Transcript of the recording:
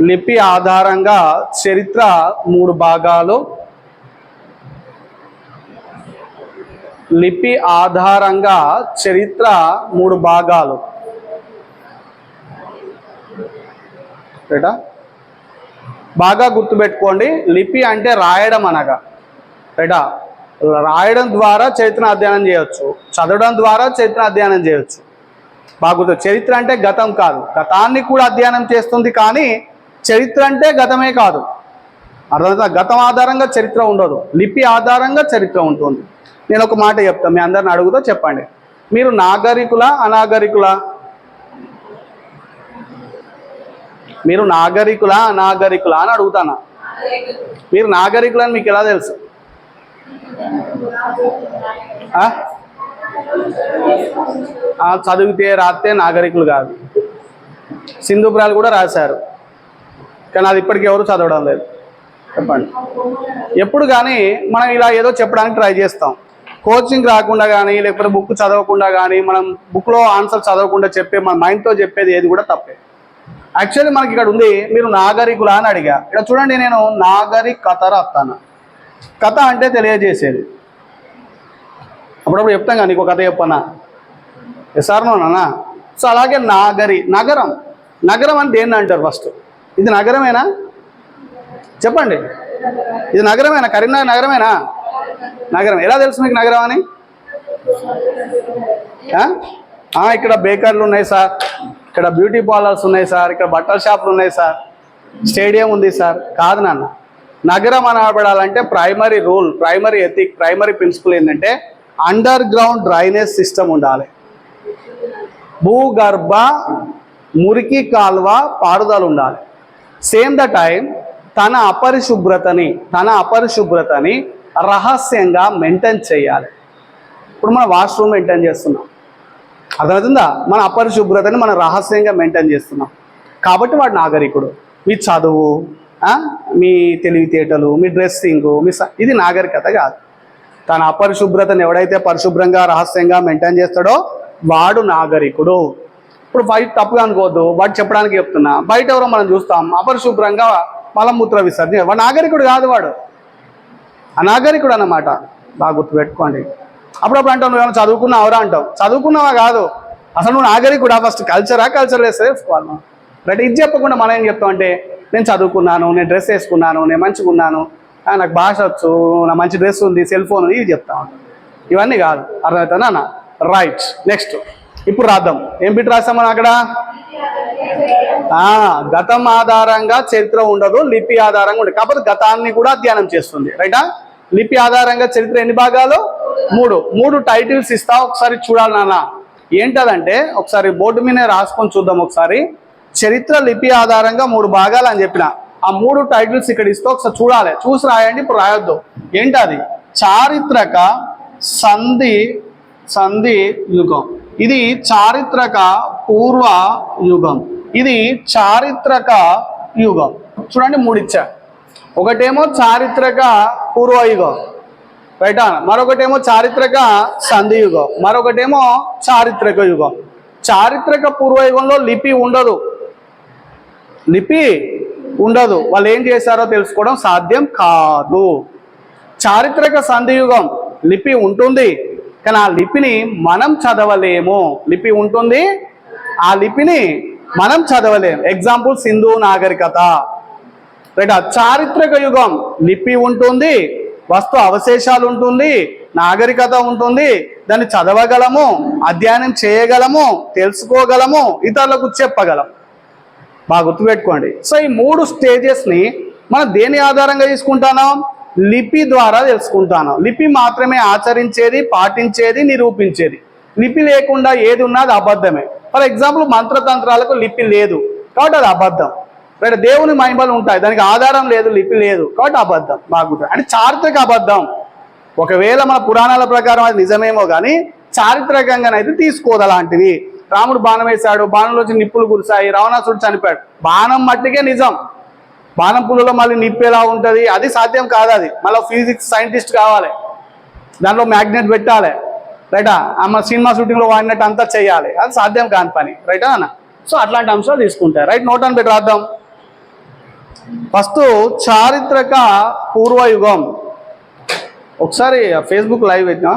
లిపి ఆధారంగా చరిత్ర 3 భాగాలు. లిపి ఆధారంగా చరిత్ర 3 భాగాలు. బాగా గుర్తుపెట్టుకోండి. లిపి అంటే రాయడం అనగా, రాయడం ద్వారా చరిత్ర అధ్యయనం చేయొచ్చు, చదవడం ద్వారా చరిత్ర అధ్యయనం చేయొచ్చు. బాగా గుర్తు. చరిత్ర అంటే గతం కాదు, గతాన్ని కూడా అధ్యయనం చేస్తుంది, కానీ చరిత్ర అంటే గతమే కాదు. అర్థమవుతుందా? గతం ఆధారంగా చరిత్ర ఉండదు, లిపి ఆధారంగా చరిత్ర ఉంటుంది. నేను ఒక మాట చెప్తాను, మీ అందరిని అడుగుతా చెప్పండి. మీరు నాగరికులా అనాగరికులా? మీరు నాగరికులా అనాగరికులా అని అడుగుతానా? మీరు నాగరికులని మీకు ఎలా తెలుసు? చదివితే రాస్తే నాగరికులు కాదు. సింధుపురాలు కూడా రాశారు, కానీ అది ఇప్పటికీ ఎవరు చదవడం లేదు. చెప్పండి. ఎప్పుడు కానీ మనం ఇలా ఏదో చెప్పడానికి ట్రై చేస్తాం. కోచింగ్ రాకుండా కానీ, లేకపోతే బుక్ చదవకుండా కానీ, మనం బుక్లో ఆన్సర్ చదవకుండా చెప్పే మన మైండ్తో చెప్పేది ఏది కూడా తప్పే. యాక్చువల్లీ మనకి ఇక్కడ ఉంది, మీరు నాగరికులా అని అడిగా. ఇక్కడ చూడండి, నేను నాగరికత రాస్తాను. కథ అంటే తెలియజేసేది. అప్పుడప్పుడు చెప్తాం కానీ నీకు కథ చెప్పనా, ఎసార్నోనా? సో అలాగే నగరం. నగరం అని దేన్ని అంటారు? ఫస్ట్, ఇది నగరమేనా? చెప్పండి, ఇది నగరమేనా? కరీంనగర్ నగరమేనా? నగరం. ఎలా తెలుసు మీకు నగరం అని? ఇక్కడ బేకర్లు ఉన్నాయి సార్, ఇక్కడ బ్యూటీ పార్లర్స్ ఉన్నాయి సార్, ఇక్కడ బట్టల షాపులు ఉన్నాయి సార్, స్టేడియం ఉంది సార్. కాదు నాన్న. నగరం అనబడాలంటే primary rule, primary ethic, primary principle ఏంటంటే అండర్ గ్రౌండ్ డ్రైనేజ్ సిస్టమ్ ఉండాలి. భూగర్భ మురికి కాల్వ పారుదల ఉండాలి. సేమ్ ద టైం తన అపరిశుభ్రతని రహస్యంగా మెయింటైన్ చేయాలి. ఇప్పుడు మనం వాష్రూమ్ మెయింటైన్ చేస్తున్నాం, అర్థమవుతుందా? మన అపరిశుభ్రతని మనం రహస్యంగా మెయింటైన్ చేస్తున్నాం, కాబట్టి వాడు నాగరికుడు. మీ చదువు, మీ తెలివితేటలు, మీ డ్రెస్సింగు, ఇది నాగరికత కాదు. తన అపరిశుభ్రతను ఎవడైతే పరిశుభ్రంగా రహస్యంగా మెయింటైన్ చేస్తాడో వాడు నాగరికుడు. ఇప్పుడు బయట తప్పుగా అనుకోవద్దు, వాడు చెప్పడానికి చెప్తున్నా. బయట ఎవరో మనం చూస్తాం అపరిశుభ్రంగా మలమూత్ర విసర్జన, వాడు నాగరికుడు కాదు, వాడు అనాగరికుడు అన్నమాట. బాగా గుర్తుపెట్టుకోండి. అప్పుడప్పుడు అంటావు నువ్వు ఏమైనా చదువుకున్నావురా అంటావు. చదువుకున్నావా కాదు, అసలు నువ్వు నాగరికుడా? ఫస్ట్ కల్చర్ వేసుకోవాలి. రైట్. ఇది చెప్పకుండా మనం ఏం చెప్తాం అంటే నేను చదువుకున్నాను, నేను డ్రెస్ వేసుకున్నాను, నేను మంచిగా ఉన్నాను, నాకు భాష వచ్చు, నా మంచి డ్రెస్ ఉంది, సెల్ ఫోన్ ఉంది, ఇవి చెప్తా ఉంటాం. ఇవన్నీ కాదు. అర్థమవుతుందా అన్న? రైట్. నెక్స్ట్ ఇప్పుడు రాద్దాం. ఏం బిట్ రాస్తాం మనం అక్కడ? గతం ఆధారంగా చరిత్ర ఉండదు, లిపి ఆధారంగా ఉండదు. కాకపోతే గతాన్ని కూడా అధ్యయనం చేస్తుంది. రైటా? లిపి ఆధారంగా చరిత్ర ఎన్ని భాగాలు? 3 టైటిల్స్ ఇస్తా, ఒకసారి చూడాలి నాన్న. ఏంటదంటే ఒకసారి బోర్డు మీద రాసుకొని చూద్దాం. ఒకసారి చరిత్ర లిపి ఆధారంగా 3 భాగాలు అని చెప్పిన ఆ 3 టైటిల్స్ ఇక్కడ ఇస్తే ఒకసారి చూడాలి, చూసి రాయండి. ఇప్పుడు రాయొద్దు. ఏంటది? చారిత్రక సంధి యుగం, ఇది చారిత్రక పూర్వ యుగం, ఇది చారిత్రక యుగం. చూడండి 3 ఇచ్చా. ఒకటేమో చారిత్రక పూర్వయుగం, రైటా? మరొకటేమో చారిత్రక సంధి యుగం, మరొకటేమో చారిత్రక యుగం. చారిత్రక పూర్వయుగంలో లిపి ఉండదు. వాళ్ళు ఏం చేశారో తెలుసుకోవడం సాధ్యం కాదు. చారిత్రక సంధి యుగం లిపి ఉంటుంది, కానీ ఆ లిపిని మనం చదవలేము. లిపి ఉంటుంది, ఆ లిపిని మనం చదవలేము. ఎగ్జాంపుల్ సింధు నాగరికత. రైట్. చారిత్రక యుగం లిపి ఉంటుంది, వస్తు అవశేషాలు ఉంటుంది, నాగరికత ఉంటుంది, దాన్ని చదవగలము, అధ్యయనం చేయగలము, తెలుసుకోగలము, ఇతరులకు చెప్పగలం. బాగా గుర్తుపెట్టుకోండి. సో ఈ 3 స్టేజెస్ని మనం దేని ఆధారంగా తీసుకుంటాను? లిపి ద్వారా తెలుసుకుంటాను. లిపి మాత్రమే ఆచరించేది, పాటించేది, నిరూపించేది. లిపి లేకుండా ఏది ఉన్నది అబద్ధమే. ఫర్ ఎగ్జాంపుల్ మంత్రతంత్రాలకు లిపి లేదు కాబట్టి అది అబద్ధం. రైట్. దేవుని మహిమలు ఉంటాయి, దానికి ఆధారం లేదు, లిపి లేదు కాబట్టి అబద్ధం. బాగుంటుంది. అంటే చారిత్రక అబద్ధం. ఒకవేళ మన పురాణాల ప్రకారం అది నిజమేమో కానీ చారిత్రకంగానైతే తీసుకోదు అలాంటివి. రాముడు బాణం వేశాడు, బాణంలోంచి నిప్పులు కురిశాయి, రావణాసుడు చనిపోయాడు. బాణం మట్టికే నిజం. బాణం పుల్లలో మళ్ళీ నిప్పు ఎలా ఉంటుంది? అది సాధ్యం కాదు. అది మళ్ళీ ఫిజిక్స్ సైంటిస్ట్ కావాలి, దాంట్లో మ్యాగ్నెట్ పెట్టాలి, రైటా? మన సినిమా షూటింగ్లో వాడినట్టు అంతా చేయాలి, అది సాధ్యం కాని పని. రైటా అన్న? సో అట్లాంటి అంశాలు తీసుకుంటారు. రైట్. నోట్ అని పెట్టి రాద్దాం. ఫస్ట్ చారిత్రక పూర్వయుగం. ఒకసారి ఫేస్బుక్ లైవ్ పెట్టినా